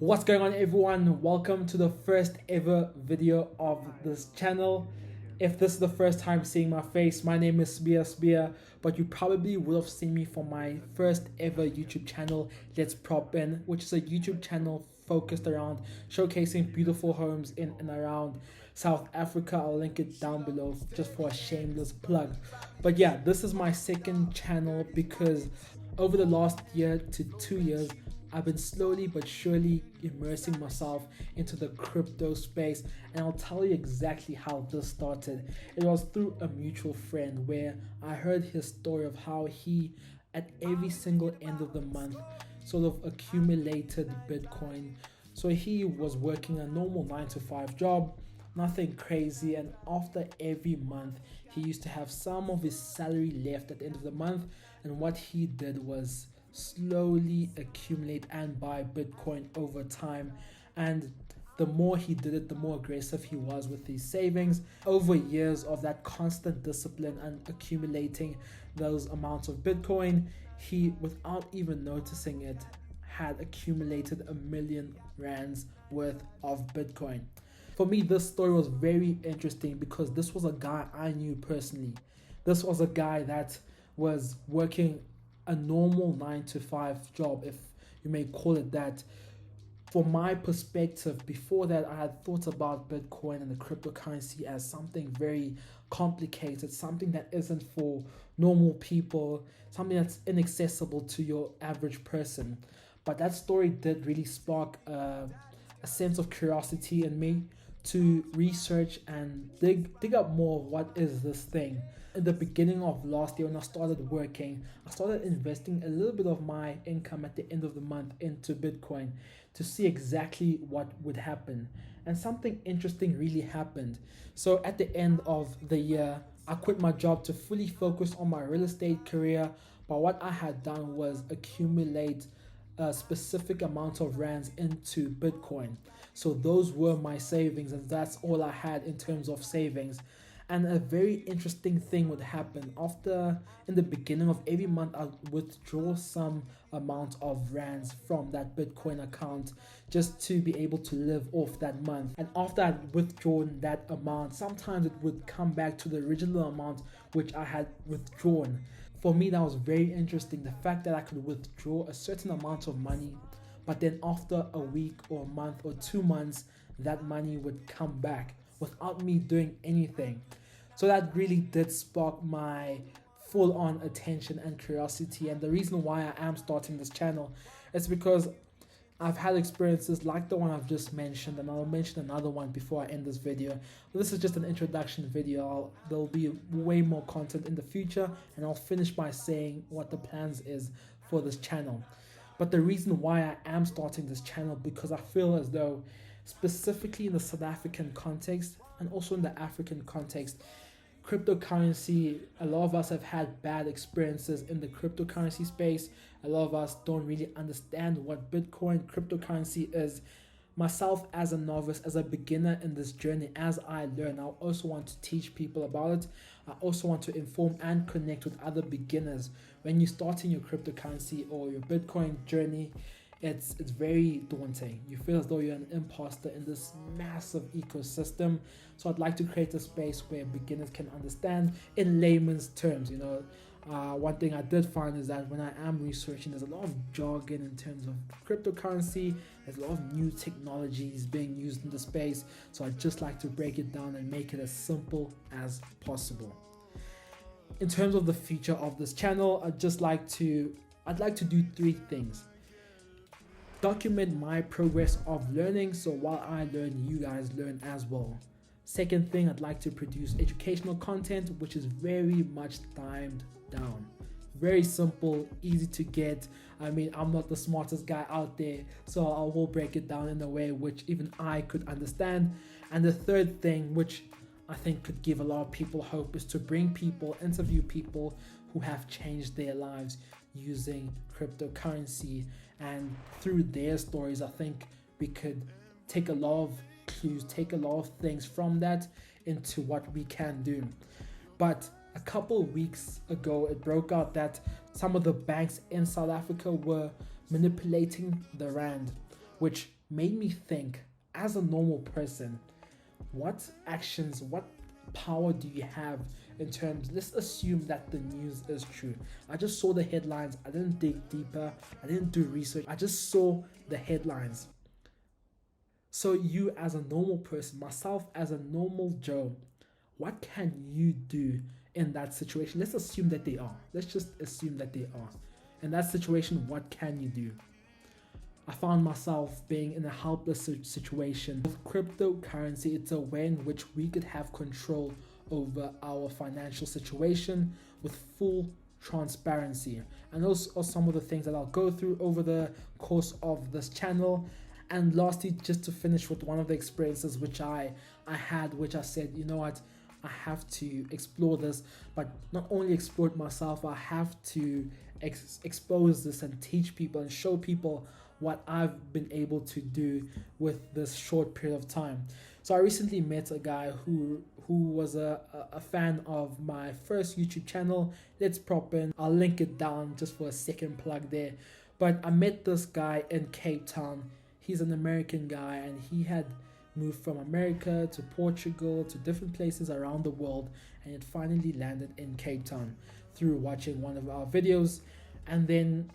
What's going on, everyone? Welcome to the first ever video of this channel. If this is the first time seeing my face, my name is Sbia, but you probably would have seen me from my first ever YouTube channel, Let's Prop In, which is a YouTube channel focused around showcasing beautiful homes in and around South Africa. I'll link it down below just for a shameless plug. But yeah, this is my second channel because over the last year to 2 years, I've been slowly but surely immersing myself into the crypto space, and I'll tell you exactly how this started. It was through a mutual friend where I heard his story of how he, at every single end of the month, sort of accumulated Bitcoin. So he was working a normal 9 to 5 job, nothing crazy, and after every month, he used to have some of his salary left at the end of the month, and what he did was slowly accumulate and buy Bitcoin over time. And the more he did it, the more aggressive he was with his savings. Over years of that constant discipline and accumulating those amounts of Bitcoin, he, without even noticing it, had accumulated R1,000,000 worth of Bitcoin. For me, this story was very interesting because this was a guy I knew personally. This was a guy that was working a normal 9 to 5 job, if you may call it that. From my perspective, before that, I had thought about Bitcoin and the cryptocurrency as something very complicated, something that isn't for normal people, something that's inaccessible to your average person. But that story did really spark a sense of curiosity in me to research and dig up more. What is this thing? In the beginning of last year, when I started working, I started investing a little bit of my income at the end of the month into Bitcoin to see exactly what would happen. And something interesting really happened. So at the end of the year, I quit my job to fully focus on my real estate career. But what I had done was accumulate a specific amount of rands into Bitcoin. So those were my savings, and that's all I had in terms of savings. And a very interesting thing would happen after, in the beginning of every month, I'll withdraw some amount of rands from that Bitcoin account just to be able to live off that month. And after I'd withdrawn that amount, sometimes it would come back to the original amount which I had withdrawn. For me, that was very interesting. The fact that I could withdraw a certain amount of money, but then after a week or a month or 2 months, that money would come back without me doing anything. So that really did spark my full-on attention and curiosity. And the reason why I am starting this channel is because I've had experiences like the one I've just mentioned, and I'll mention another one before I end this video. But this is just an introduction video. There'll be way more content in the future, and I'll finish by saying what the plans is for this channel. But the reason why I am starting this channel, because I feel as though, specifically in the South African context and also in the African context, cryptocurrency, a lot of us have had bad experiences in the cryptocurrency space. A lot of us don't really understand what Bitcoin cryptocurrency is. Myself, as a novice, as a beginner in this journey, as I learn, I also want to teach people about it. I also want to inform and connect with other beginners. When you're starting your cryptocurrency or your Bitcoin journey, it's very daunting. You feel as though you're an imposter in this massive ecosystem. So I'd like to create a space where beginners can understand in layman's terms. One thing I did find is that when I am researching, there's a lot of jargon in terms of cryptocurrency. There's a lot of new technologies being used in the space. So I'd just like to break it down and make it as simple as possible. In terms of the future of this channel, I'd like to do 3 things. Document my progress of learning, so while I learn, you guys learn as well. Second thing, I'd like to produce educational content which is very much timed down. Very simple, easy to get. I mean, I'm not the smartest guy out there, so I will break it down in a way which even I could understand. And the third thing, which I think could give a lot of people hope, is to interview people who have changed their lives using cryptocurrency, and through their stories, I think we could take a lot of clues, take a lot of things from that into what we can do. But a couple weeks ago, it broke out that some of the banks in South Africa were manipulating the rand, which made me think, as a normal person, what actions, what power do you have in terms, let's assume that the news is true. I just saw the headlines, I didn't dig deeper, I didn't do research, I just saw the headlines. So you as a normal person, myself as a normal Joe, what can you do in that situation? Let's assume that they are. Let's just assume that they are. In that situation, what can you do? I found myself being in a helpless situation. With cryptocurrency, it's a way in which we could have control over our financial situation with full transparency. And those are some of the things that I'll go through over the course of this channel. And lastly, just to finish with one of the experiences which I had, which I said, you know what, I have to explore this, but not only explore it myself, I have to expose this and teach people and show people what I've been able to do with this short period of time. So I recently met a guy who was a fan of my first YouTube channel, Let's Prop In. I'll link it down just for a second plug there. But I met this guy in Cape Town. He's an American guy, and he had moved from America to Portugal to different places around the world, and it finally landed in Cape Town through watching one of our videos. And then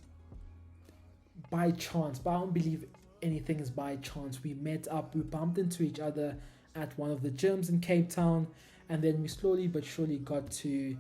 by chance, but I don't believe anything is by chance, we met up, we bumped into each other at one of the gyms in Cape Town, and then we slowly but surely got to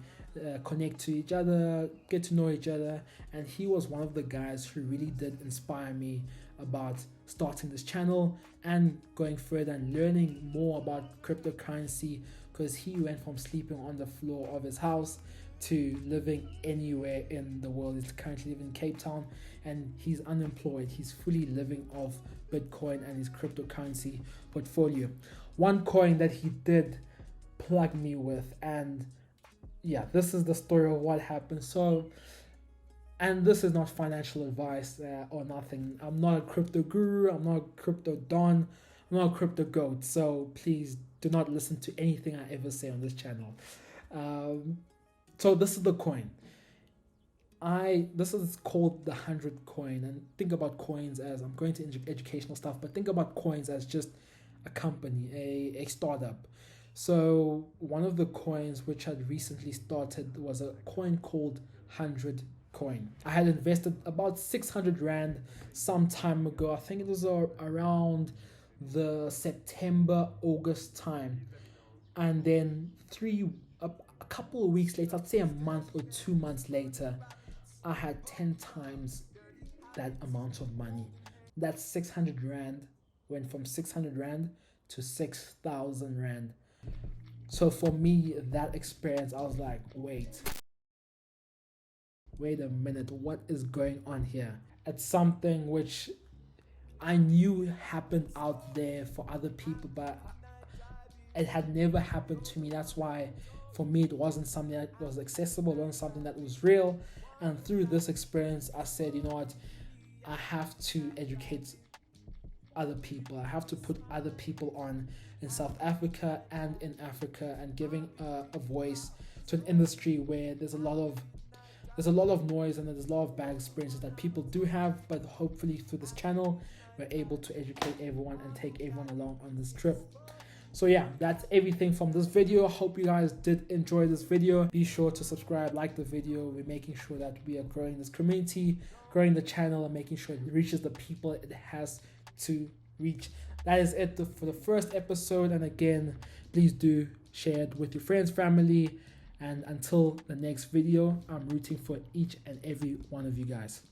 connect to each other, get to know each other. And he was one of the guys who really did inspire me about starting this channel and going further and learning more about cryptocurrency, because he went from sleeping on the floor of his house to living anywhere in the world. He's currently living in Cape Town, and he's unemployed. He's fully living off Bitcoin and his cryptocurrency portfolio. One coin that he did plug me with, and yeah, this is the story of what happened. So, and this is not financial advice or nothing. I'm not a crypto guru, I'm not a crypto don, I'm not a crypto goat, so please do not listen to anything I ever say on this channel. So this is the coin. This is called the 100 coin, and think about coins as, I'm going to educational stuff, but think about coins as just a company, a startup. So one of the coins which had recently started was a coin called 100 coin. I had invested about 600 Rand some time ago. I think it was around the September, August time. And then a couple of weeks later, I'd say a month or 2 months later, I had 10 times that amount of money. That 600 Rand went from 600 Rand to 6,000 Rand. So for me, that experience, I was like, wait a minute, what is going on here? It's something which I knew happened out there for other people, but it had never happened to me. That's why for me it wasn't something that was accessible, it wasn't something that was real. And through this experience, I said, you know what, I have to educate other people. I have to put other people on in South Africa and in Africa, and giving a voice to an industry where there's a lot of noise and there's a lot of bad experiences that people do have. But hopefully through this channel, we're able to educate everyone and take everyone along on this trip. So yeah, that's everything from this video. I hope you guys did enjoy this video. Be sure to subscribe, like the video. We're making sure that we are growing this community, growing the channel, and making sure it reaches the people it has to reach. That is it for the first episode. And again, please do share it with your friends, family. And until the next video, I'm rooting for each and every one of you guys.